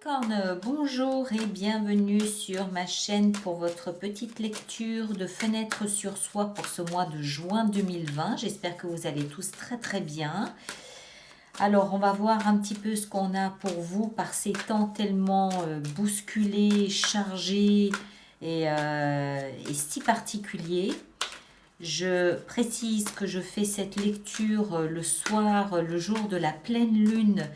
Capricorne, bonjour et bienvenue sur ma chaîne pour votre petite lecture de fenêtre sur soi pour ce mois de juin 2020. J'espère que vous allez tous très très bien. Alors, on va voir un petit peu ce qu'on a pour vous par ces temps tellement bousculés, chargés et si particuliers. Je précise que je fais cette lecture le soir, le jour de la pleine lune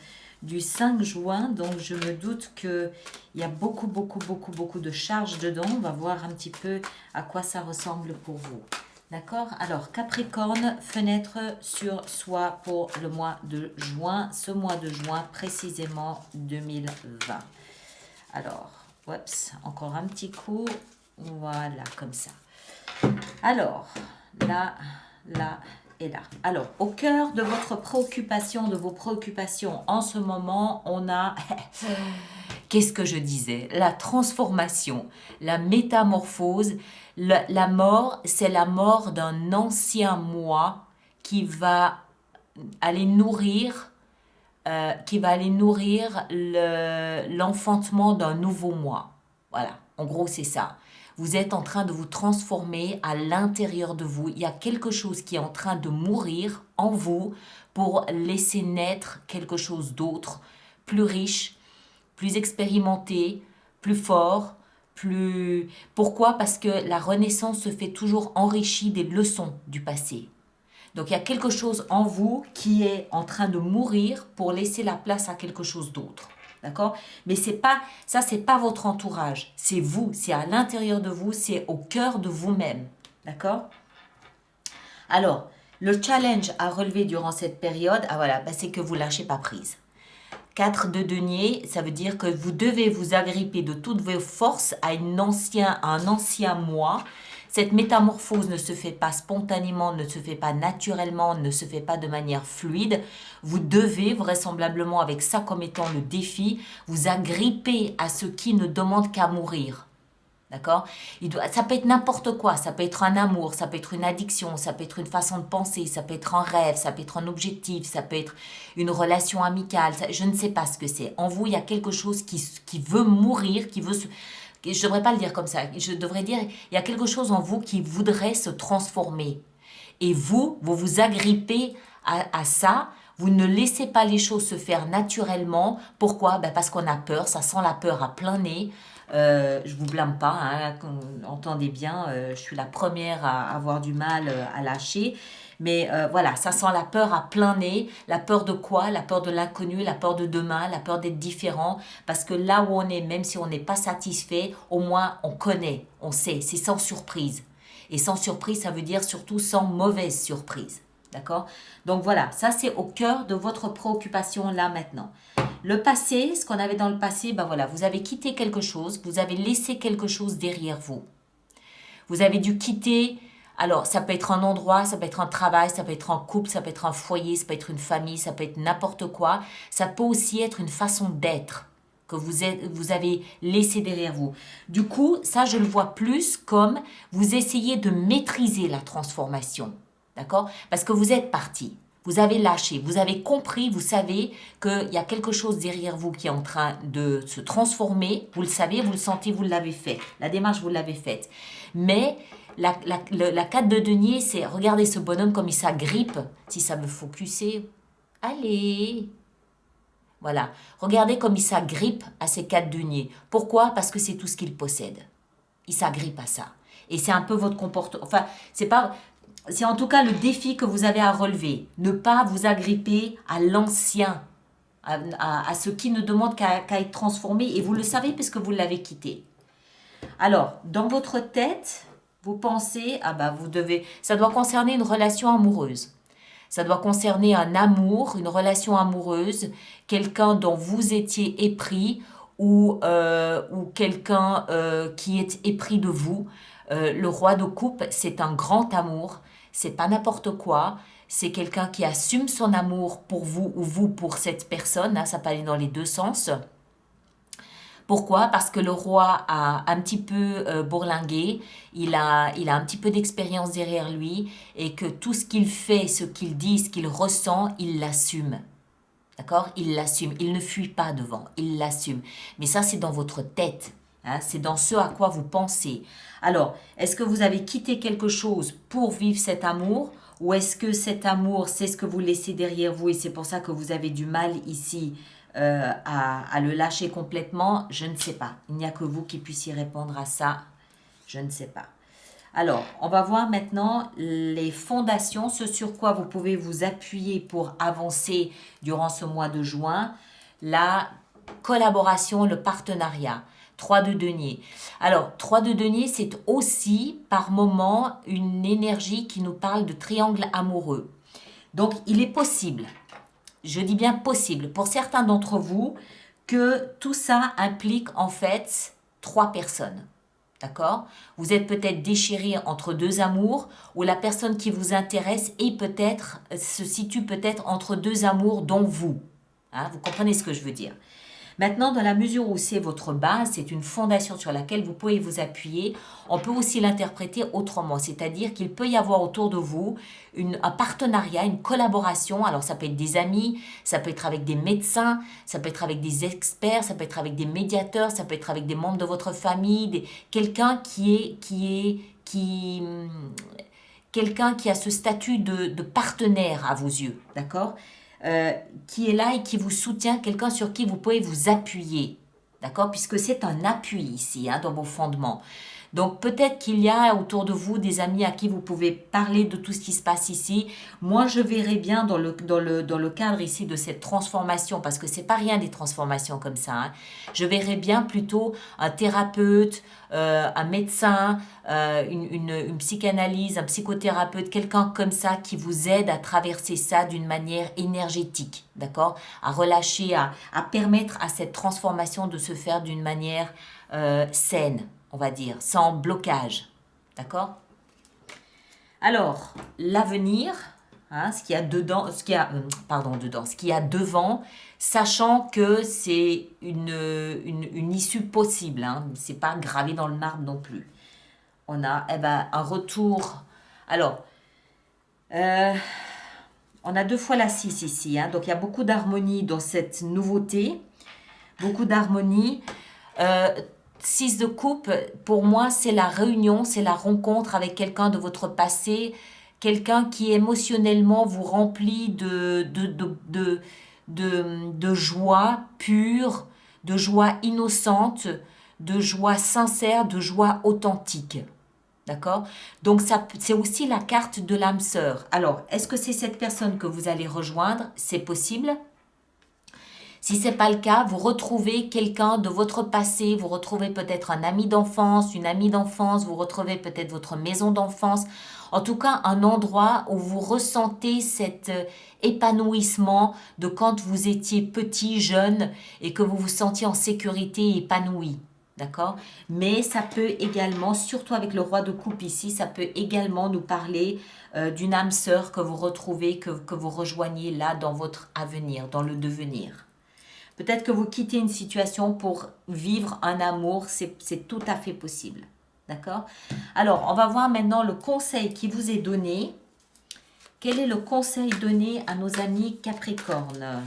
du 5 juin. Donc, je me doute qu'il y a beaucoup de charges dedans. On va voir un petit peu à quoi ça ressemble pour vous. D'accord? Alors, Capricorne, fenêtre sur soi pour le mois de juin. Ce mois de juin, précisément 2020. Alors, oups, encore un petit coup. Voilà, comme ça. Alors, là et là. Alors, au cœur de votre préoccupation, de vos préoccupations en ce moment, on a, qu'est-ce que je disais? La transformation, la métamorphose. La mort, c'est la mort d'un ancien moi qui va aller nourrir, l'enfantement d'un nouveau moi. Voilà, en gros, c'est ça. Vous êtes en train de vous transformer à l'intérieur de vous. Il y a quelque chose qui est en train de mourir en vous pour laisser naître quelque chose d'autre, plus riche, plus expérimenté, plus fort, plus... Pourquoi? Parce que la renaissance se fait toujours enrichie des leçons du passé. Donc il y a quelque chose en vous qui est en train de mourir pour laisser la place à quelque chose d'autre. D'accord? Mais c'est pas votre entourage, c'est vous, c'est à l'intérieur de vous, c'est au cœur de vous-même. D'accord? Alors, le challenge à relever durant cette période, c'est que vous lâchez pas prise. 4 de denier, ça veut dire que vous devez vous agripper de toutes vos forces à un ancien moi. Cette métamorphose ne se fait pas spontanément, ne se fait pas naturellement, ne se fait pas de manière fluide. Vous devez, vraisemblablement avec ça comme étant le défi, vous agripper à ce qui ne demande qu'à mourir. D'accord? Ça peut être n'importe quoi, ça peut être un amour, ça peut être une addiction, ça peut être une façon de penser, ça peut être un rêve, ça peut être un objectif, ça peut être une relation amicale, je ne sais pas ce que c'est. En vous, il y a quelque chose qui veut mourir, je ne devrais pas le dire comme ça, je devrais dire, il y a quelque chose en vous qui voudrait se transformer. Et vous vous agrippez à ça, vous ne laissez pas les choses se faire naturellement. Pourquoi? Parce qu'on a peur, ça sent la peur à plein nez. Je vous blâme pas, hein, entendez bien, je suis la première à avoir du mal à lâcher. Mais voilà, ça sent la peur à plein nez. La peur de quoi? La peur de l'inconnu, la peur de demain, la peur d'être différent. Parce que là où on est, même si on n'est pas satisfait, au moins on connaît, on sait, c'est sans surprise. Et sans surprise, ça veut dire surtout sans mauvaise surprise. D'accord? Donc voilà, ça c'est au cœur de votre préoccupation là maintenant. Le passé, ce qu'on avait dans le passé, voilà, vous avez quitté quelque chose, vous avez laissé quelque chose derrière vous. Vous avez dû quitter, alors ça peut être un endroit, ça peut être un travail, ça peut être un couple, ça peut être un foyer, ça peut être une famille, ça peut être n'importe quoi. Ça peut aussi être une façon d'être que vous avez laissé derrière vous. Du coup, ça, je le vois plus comme vous essayez de maîtriser la transformation. D'accord? Parce que vous êtes parti. Vous avez lâché, vous avez compris, vous savez qu'il y a quelque chose derrière vous qui est en train de se transformer. Vous le savez, vous le sentez, vous l'avez fait. La démarche, vous l'avez faite. Mais la 4 de denier, c'est regardez ce bonhomme comme il s'agrippe. Si ça me focuser, allez. Voilà. Regardez comme il s'agrippe à ces 4 deniers. Pourquoi? Parce que c'est tout ce qu'il possède. Il s'agrippe à ça. Et c'est un peu votre comportement. Enfin, c'est en tout cas le défi que vous avez à relever. Ne pas vous agripper à l'ancien, à ce qui ne demande qu'à être transformé. Et vous le savez puisque vous l'avez quitté. Alors, dans votre tête, vous pensez, ça doit concerner une relation amoureuse. Ça doit concerner un amour, une relation amoureuse, quelqu'un dont vous étiez épris ou quelqu'un qui est épris de vous. Le roi de coupe, c'est un grand amour, c'est pas n'importe quoi, c'est quelqu'un qui assume son amour pour vous ou vous pour cette personne, hein, ça peut aller dans les deux sens. Pourquoi? Parce que le roi a un petit peu bourlingué, il a un petit peu d'expérience derrière lui et que tout ce qu'il fait, ce qu'il dit, ce qu'il ressent, il l'assume. D'accord? Il l'assume. Il ne fuit pas devant. Il l'assume. Mais ça, c'est dans votre tête. Hein? C'est dans ce à quoi vous pensez. Alors, est-ce que vous avez quitté quelque chose pour vivre cet amour? Ou est-ce que cet amour, c'est ce que vous laissez derrière vous et c'est pour ça que vous avez du mal ici à le lâcher complètement? Je ne sais pas. Il n'y a que vous qui puissiez répondre à ça. Je ne sais pas. Alors, on va voir maintenant les fondations, ce sur quoi vous pouvez vous appuyer pour avancer durant ce mois de juin. La collaboration, le partenariat. 3 de denier. Alors, 3 de denier, c'est aussi par moment une énergie qui nous parle de triangle amoureux. Donc, il est possible, je dis bien possible, pour certains d'entre vous, que tout ça implique en fait 3 personnes. D'accord? Vous êtes peut-être déchiré entre 2 amours ou la personne qui vous intéresse se situe peut-être entre 2 amours dont vous. Hein, vous comprenez ce que je veux dire? Maintenant, dans la mesure où c'est votre base, c'est une fondation sur laquelle vous pouvez vous appuyer, on peut aussi l'interpréter autrement, c'est-à-dire qu'il peut y avoir autour de vous un partenariat, une collaboration. Alors ça peut être des amis, ça peut être avec des médecins, ça peut être avec des experts, ça peut être avec des médiateurs, ça peut être avec des membres de votre famille, quelqu'un quelqu'un qui a ce statut de partenaire à vos yeux, d'accord? Qui est là et qui vous soutient, quelqu'un sur qui vous pouvez vous appuyer, d'accord? Puisque c'est un appui ici, hein, dans vos fondements. Donc peut-être qu'il y a autour de vous des amis à qui vous pouvez parler de tout ce qui se passe ici. Moi, je verrais bien dans le cadre ici de cette transformation, parce que c'est pas rien des transformations comme ça. Hein. Je verrais bien plutôt un thérapeute, un médecin, une psychanalyse, un psychothérapeute, quelqu'un comme ça qui vous aide à traverser ça d'une manière énergétique, d'accord? À relâcher, à permettre à cette transformation de se faire d'une manière saine, on va dire, sans blocage. D'accord? Alors, l'avenir, hein, ce qu'il y a dedans, ce qu'il y a devant, sachant que c'est une issue possible, hein, c'est pas gravé dans le marbre non plus. On a un retour. Alors, on a 2 fois la 6 ici, hein, donc il y a beaucoup d'harmonie dans cette nouveauté, beaucoup d'harmonie. 6 de coupe, pour moi, c'est la réunion, c'est la rencontre avec quelqu'un de votre passé, quelqu'un qui émotionnellement vous remplit de joie pure, de joie innocente, de joie sincère, de joie authentique. D'accord? Donc, c'est aussi la carte de l'âme sœur. Alors, est-ce que c'est cette personne que vous allez rejoindre? C'est possible. Si ce n'est pas le cas, vous retrouvez quelqu'un de votre passé, vous retrouvez peut-être un ami d'enfance, une amie d'enfance, vous retrouvez peut-être votre maison d'enfance. En tout cas, un endroit où vous ressentez cet épanouissement de quand vous étiez petit, jeune et que vous vous sentiez en sécurité, épanoui. D'accord? Mais ça peut également, surtout avec le roi de coupe ici, ça peut également nous parler d'une âme sœur que vous retrouvez, que vous rejoignez là dans votre avenir, dans le devenir. Peut-être que vous quittez une situation pour vivre un amour, c'est tout à fait possible. D'accord? Alors, on va voir maintenant le conseil qui vous est donné. Quel est le conseil donné à nos amis Capricorne?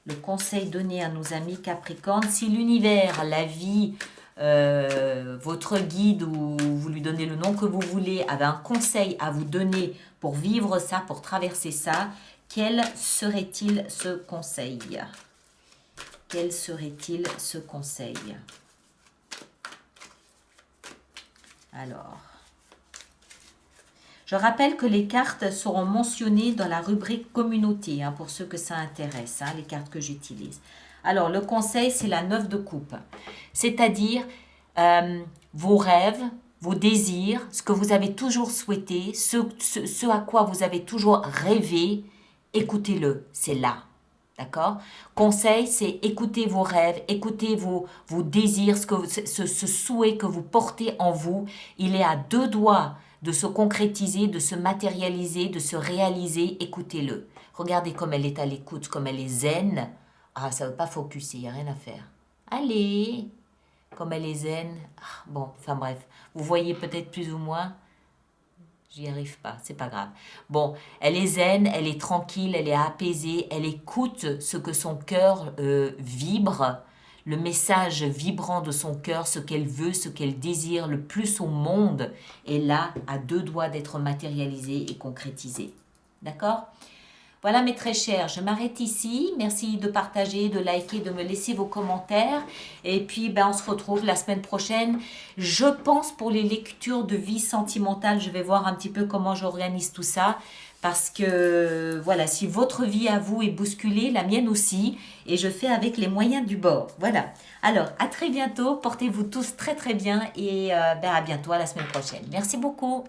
Le conseil donné à nos amis Capricorne, si l'univers, la vie, votre guide ou vous lui donnez le nom que vous voulez, avait un conseil à vous donner pour vivre ça, pour traverser ça, quel serait-il ce conseil? Quel serait-il ce conseil? Alors, je rappelle que les cartes seront mentionnées dans la rubrique communauté, hein, pour ceux que ça intéresse, hein, les cartes que j'utilise. Alors, le conseil, c'est la 9 de coupe. C'est-à-dire vos rêves, vos désirs, ce que vous avez toujours souhaité, ce à quoi vous avez toujours rêvé, écoutez-le, c'est là. D'accord? Conseil, c'est écouter vos rêves, écouter vos désirs, ce souhait que vous portez en vous. Il est à 2 doigts de se concrétiser, de se matérialiser, de se réaliser. Écoutez-le. Regardez comme elle est à l'écoute, comme elle est zen. Ah, ça ne veut pas focuser, il n'y a rien à faire. Allez, comme elle est zen. Ah, bon, enfin bref. Vous voyez peut-être plus ou moins. J'y arrive pas, c'est pas grave. Bon, elle est zen, elle est tranquille, elle est apaisée, elle écoute ce que son cœur vibre, le message vibrant de son cœur, ce qu'elle veut, ce qu'elle désire le plus au monde, est là, à deux doigts d'être matérialisé et concrétisé. D'accord? Voilà mes très chers, je m'arrête ici. Merci de partager, de liker, de me laisser vos commentaires. Et puis, on se retrouve la semaine prochaine. Je pense pour les lectures de vie sentimentale, je vais voir un petit peu comment j'organise tout ça. Parce que, voilà, si votre vie à vous est bousculée, la mienne aussi. Et je fais avec les moyens du bord. Voilà. Alors, à très bientôt. Portez-vous tous très très bien. Et à bientôt, à la semaine prochaine. Merci beaucoup.